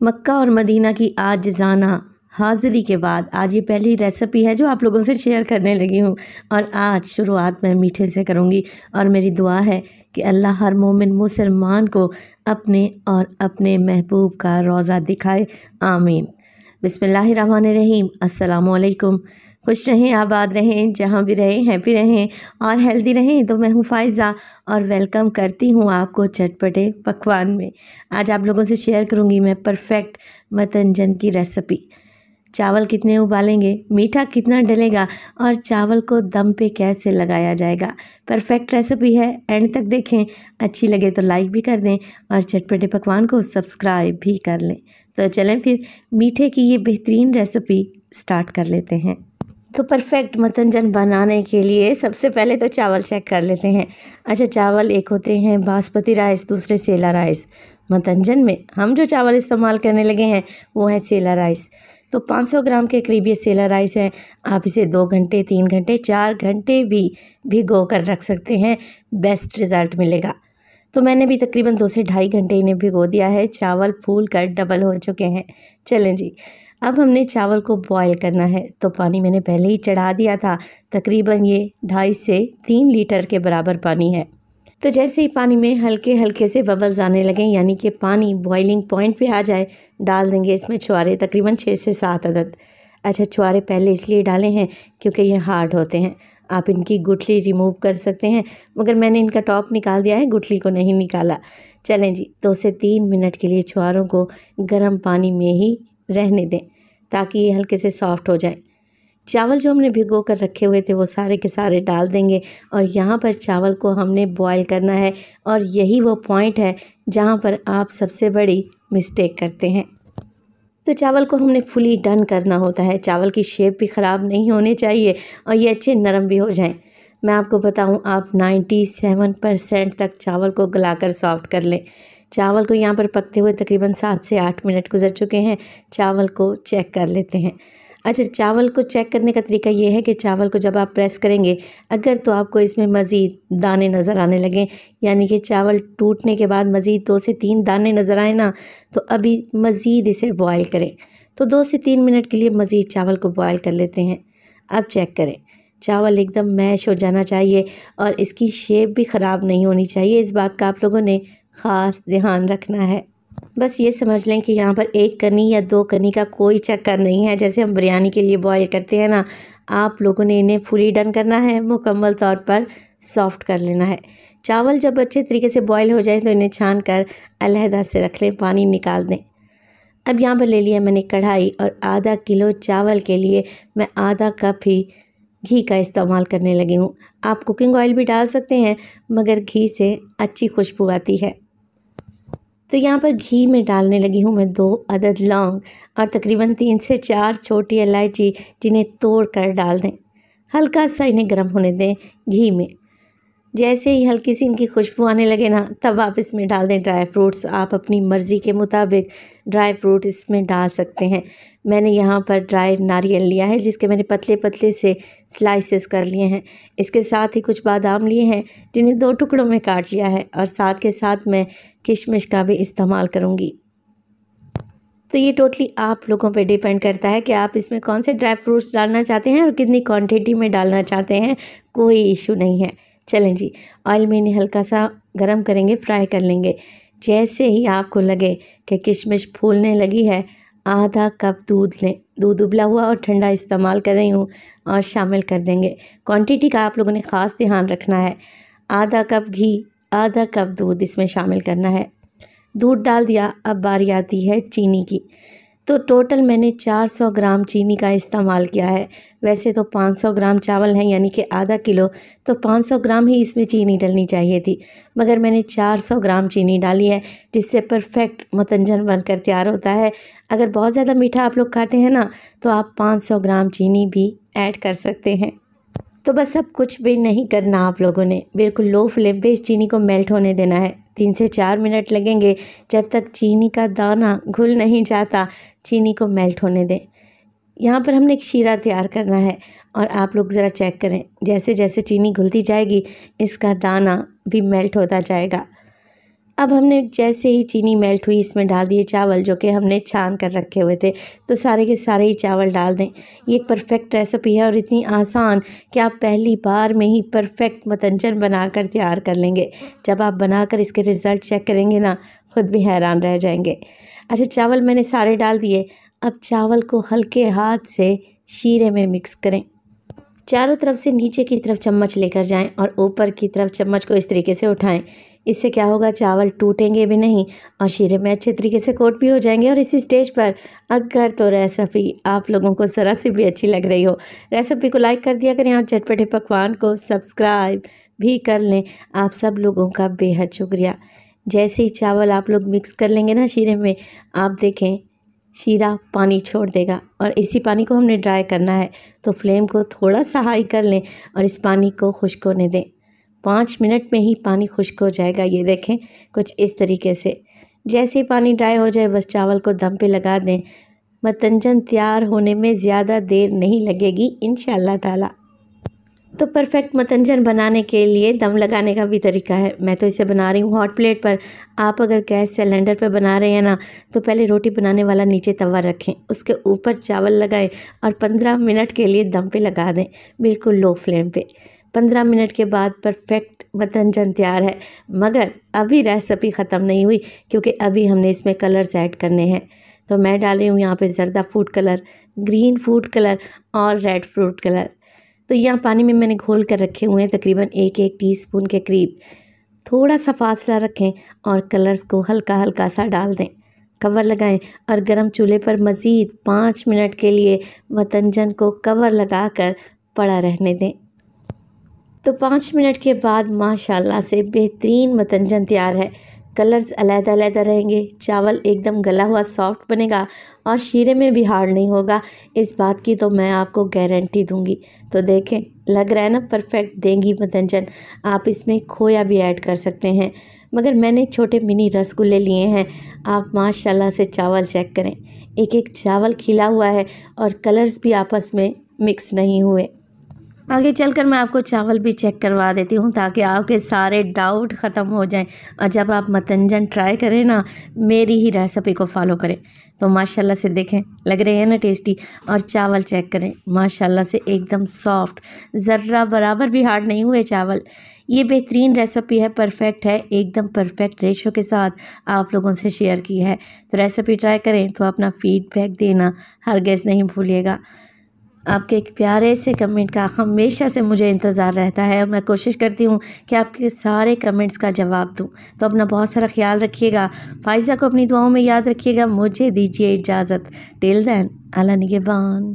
मक्का और मदीना की आजिज़ाना हाज़िरी के बाद आज ये पहली रेसिपी है जो आप लोगों से शेयर करने लगी हूँ। और आज शुरुआत मैं मीठे से करूँगी और मेरी दुआ है कि अल्लाह हर मोमिन मुसलमान को अपने और अपने महबूब का रोज़ा दिखाए, आमीन। बिस्मिल्लाहिर्रहमानिर्रहीम। अस्सलामुअलैकुम। खुश रहें, आबाद रहें, जहाँ भी रहें हैप्पी रहें और हेल्दी रहें। तो मैं हूँ फ़ायज़ा और वेलकम करती हूँ आपको चटपटे पकवान में। आज आप लोगों से शेयर करूँगी मैं परफेक्ट मतंजन की रेसिपी। चावल कितने उबालेंगे, मीठा कितना डलेगा और चावल को दम पे कैसे लगाया जाएगा। परफेक्ट रेसिपी है, एंड तक देखें। अच्छी लगे तो लाइक भी कर दें और चटपटे पकवान को सब्सक्राइब भी कर लें। तो चलें फिर मीठे की ये बेहतरीन रेसिपी स्टार्ट कर लेते हैं। तो परफेक्ट मतंजन बनाने के लिए सबसे पहले तो चावल चेक कर लेते हैं। अच्छा, चावल एक होते हैं बासमती राइस, दूसरे सेला राइस। मतंजन में हम जो चावल इस्तेमाल करने लगे हैं वो है सेला राइस। तो 500 ग्राम के करीब ये सेला राइस है। आप इसे 2 घंटे, 3 घंटे, 4 घंटे भी भिगो कर रख सकते हैं, बेस्ट रिज़ल्ट मिलेगा। तो मैंने भी तकरीबन 2 से ढाई घंटे इन्हें भिगो दिया है। चावल फूल कर डबल हो चुके हैं। चलें जी, अब हमने चावल को बॉईल करना है। तो पानी मैंने पहले ही चढ़ा दिया था, तकरीबन ये 2.5 से 3 लीटर के बराबर पानी है। तो जैसे ही पानी में हल्के हल्के से बबल्स आने लगें, यानी कि पानी बॉइलिंग पॉइंट पे आ जाए, डाल देंगे इसमें छुआरे, तकरीबन 6 से 7 अदद। अच्छा, छुआरे पहले इसलिए डाले हैं क्योंकि ये हार्ड होते हैं। आप इनकी गुठली रिमूव कर सकते हैं, मगर मैंने इनका टॉप निकाल दिया है, गुठली को नहीं निकाला। चलें जी, 2 से 3 मिनट के लिए छुआरों को गर्म पानी में ही रहने दें ताकि ये हल्के से सॉफ्ट हो जाए। चावल जो हमने भिगो कर रखे हुए थे वो सारे के सारे डाल देंगे और यहाँ पर चावल को हमने बॉईल करना है। और यही वो पॉइंट है जहाँ पर आप सबसे बड़ी मिस्टेक करते हैं। तो चावल को हमने फुली डन करना होता है। चावल की शेप भी ख़राब नहीं होनी चाहिए और ये अच्छे नरम भी हो जाएं। मैं आपको बताऊं, आप 97% तक चावल को गलाकर सॉफ्ट कर लें। चावल को यहाँ पर पकते हुए तकरीबन 7 से 8 मिनट गुजर चुके हैं। चावल को चेक कर लेते हैं। अच्छा, चावल को चेक करने का तरीका ये है कि चावल को जब आप प्रेस करेंगे, अगर तो आपको इसमें मज़ीद दाने नज़र आने लगें, यानी कि चावल टूटने के बाद मज़ीद 2 से 3 दाने नज़र आए ना, तो अभी मज़ीद इसे बॉयल करें। तो 2 से 3 मिनट के लिए मज़ीद चावल को बॉयल कर लेते हैं। अब चेक करें, चावल एकदम मैश हो जाना चाहिए और इसकी शेप भी ख़राब नहीं होनी चाहिए। इस बात का आप लोगों ने ख़ास ध्यान रखना है। बस ये समझ लें कि यहाँ पर 1 कनी या 2 कनी का कोई चक्कर नहीं है। जैसे हम बिरयानी के लिए बॉयल करते हैं ना, आप लोगों ने इन्हें फुली डन करना है, मुकम्मल तौर पर सॉफ्ट कर लेना है। चावल जब अच्छे तरीके से बॉयल हो जाए तो इन्हें छान कर अलहदा से रख लें, पानी निकाल दें। अब यहाँ पर ले लिया मैंने कढ़ाई और आधा किलो चावल के लिए मैं आधा कप ही घी का इस्तेमाल करने लगी हूँ। आप कुकिंग ऑयल भी डाल सकते हैं, मगर घी से अच्छी खुशबू आती है। तो यहाँ पर घी में डालने लगी हूँ मैं 2 अदद लौंग और तकरीबन 3 से 4 छोटी इलायची, जिन्हें तोड़ कर डाल दें। हल्का सा इन्हें गर्म होने दें घी में। जैसे ही हल्की सी इनकी खुशबू आने लगे ना, तब आप इसमें डाल दें ड्राई फ्रूट्स। आप अपनी मर्ज़ी के मुताबिक ड्राई फ्रूट इसमें डाल सकते हैं। मैंने यहाँ पर ड्राई नारियल लिया है, जिसके मैंने पतले पतले से स्लाइसेस कर लिए हैं। इसके साथ ही कुछ बादाम लिए हैं, जिन्हें 2 टुकड़ों में काट लिया है, और साथ के साथ मैं किशमिश का भी इस्तेमाल करूँगी। तो ये टोटली आप लोगों पे डिपेंड करता है कि आप इसमें कौन से ड्राई फ्रूट्स डालना चाहते हैं और कितनी क्वांटिटी में डालना चाहते हैं। कोई इशू नहीं है। चलें जी, ऑयल में इन्हें हल्का सा गरम करेंगे, फ्राई कर लेंगे। जैसे ही आपको लगे कि किशमिश फूलने लगी है, आधा कप दूध लें। दूध उबला हुआ और ठंडा इस्तेमाल कर रही हूँ, और शामिल कर देंगे। क्वांटिटी का आप लोगों ने ख़ास ध्यान रखना है। आधा कप घी, आधा कप दूध इसमें शामिल करना है। दूध डाल दिया, अब बारी आती है चीनी की। तो टोटल मैंने 400 ग्राम चीनी का इस्तेमाल किया है। वैसे तो 500 ग्राम चावल हैं, यानी कि आधा किलो, तो 500 ग्राम ही इसमें चीनी डलनी चाहिए थी, मगर मैंने 400 ग्राम चीनी डाली है, जिससे परफेक्ट मतंजन बनकर तैयार होता है। अगर बहुत ज़्यादा मीठा आप लोग खाते हैं ना, तो आप 500 ग्राम चीनी भी ऐड कर सकते हैं। तो बस अब कुछ भी नहीं करना आप लोगों ने, बिल्कुल लो फ्लेम पे इस चीनी को मेल्ट होने देना है। 3 से 4 मिनट लगेंगे। जब तक चीनी का दाना घुल नहीं जाता, चीनी को मेल्ट होने दें। यहाँ पर हमने एक शीरा तैयार करना है, और आप लोग ज़रा चेक करें, जैसे जैसे चीनी घुलती जाएगी, इसका दाना भी मेल्ट होता जाएगा। अब हमने जैसे ही चीनी मेल्ट हुई इसमें डाल दिए चावल जो कि हमने छान कर रखे हुए थे। तो सारे के सारे ही चावल डाल दें। ये एक परफेक्ट रेसिपी है और इतनी आसान कि आप पहली बार में ही परफेक्ट मतंजन बनाकर तैयार कर लेंगे। जब आप बनाकर इसके रिज़ल्ट चेक करेंगे ना, खुद भी हैरान रह जाएंगे। अच्छा, चावल मैंने सारे डाल दिए। अब चावल को हल्के हाथ से शीरे में मिक्स करें। चारों तरफ से नीचे की तरफ चम्मच लेकर जाएं और ऊपर की तरफ चम्मच को इस तरीके से उठाएं। इससे क्या होगा, चावल टूटेंगे भी नहीं और शीरे में अच्छे तरीके से कोट भी हो जाएंगे। और इसी स्टेज पर अगर तो रेसिपी आप लोगों को ज़रा सी भी अच्छी लग रही हो, रेसिपी को लाइक कर दिया करें और चटपटे पकवान को सब्सक्राइब भी कर लें। आप सब लोगों का बेहद शुक्रिया। जैसे ही चावल आप लोग मिक्स कर लेंगे ना शीरे में, आप देखें शीरा पानी छोड़ देगा और इसी पानी को हमने ड्राई करना है। तो फ्लेम को थोड़ा सा हाई कर लें और इस पानी को खुश्क होने दें। 5 मिनट में ही पानी खुश्क हो जाएगा। ये देखें कुछ इस तरीके से। जैसे ही पानी ड्राई हो जाए बस चावल को दम पे लगा दें। मतंजन तैयार होने में ज़्यादा देर नहीं लगेगी इंशाअल्लाह ताला। तो परफेक्ट मतंजन बनाने के लिए दम लगाने का भी तरीका है। मैं तो इसे बना रही हूँ हॉट प्लेट पर। आप अगर गैस सिलेंडर पर बना रहे हैं ना, तो पहले रोटी बनाने वाला नीचे तवा रखें, उसके ऊपर चावल लगाएं और 15 मिनट के लिए दम पे लगा दें, बिल्कुल लो फ्लेम पे। 15 मिनट के बाद परफेक्ट मतंजन तैयार है। मगर अभी रेसिपी ख़त्म नहीं हुई क्योंकि अभी हमने इसमें कलर्स ऐड करने हैं। तो मैं डाल रही हूँ यहाँ पर जर्दा food colour, green food colour और रेड फूड कलर। तो यहाँ पानी में मैंने घोल कर रखे हुए हैं तकरीबन 1-1 टीस्पून के करीब। थोड़ा सा फासला रखें और कलर्स को हल्का हल्का सा डाल दें। कवर लगाएं और गरम चूल्हे पर मज़ीद 5 मिनट के लिए मतंजन को कवर लगाकर पड़ा रहने दें। तो 5 मिनट के बाद माशाल्लाह से बेहतरीन मतंजन तैयार है। कलर्स अलग-अलग रहेंगे, चावल एकदम गला हुआ सॉफ्ट बनेगा और शीरे में भी हार्ड नहीं होगा। इस बात की तो मैं आपको गारंटी दूंगी। तो देखें, लग रहा है ना परफेक्ट देंगी मतंजन। आप इसमें खोया भी ऐड कर सकते हैं, मगर मैंने छोटे मिनी रसगुल्ले लिए हैं। आप माशाल्लाह से चावल चेक करें, एक एक चावल खिला हुआ है और कलर्स भी आपस में मिक्स नहीं हुए। आगे चलकर मैं आपको चावल भी चेक करवा देती हूँ ताकि आपके सारे डाउट ख़त्म हो जाएं। और जब आप मतंजन ट्राई करें ना, मेरी ही रेसिपी को फॉलो करें। तो माशाल्लाह से देखें, लग रहे हैं ना टेस्टी। और चावल चेक करें, माशाल्लाह से एकदम सॉफ्ट, ज़र्रा बराबर भी हार्ड नहीं हुए चावल। ये बेहतरीन रेसिपी है, परफेक्ट है, एकदम परफेक्ट रेशो के साथ आप लोगों से शेयर की है। तो रेसिपी ट्राई करें तो अपना फीडबैक देना हरगिज़ नहीं भूलिएगा। आपके एक प्यारे से कमेंट का हमेशा से मुझे इंतज़ार रहता है और मैं कोशिश करती हूँ कि आपके सारे कमेंट्स का जवाब दूँ। तो अपना बहुत सारा ख्याल रखिएगा। फ़ाइज़ा को अपनी दुआओं में याद रखिएगा। मुझे दीजिए इजाज़त। टिल देन, अल्लाह निगहबान।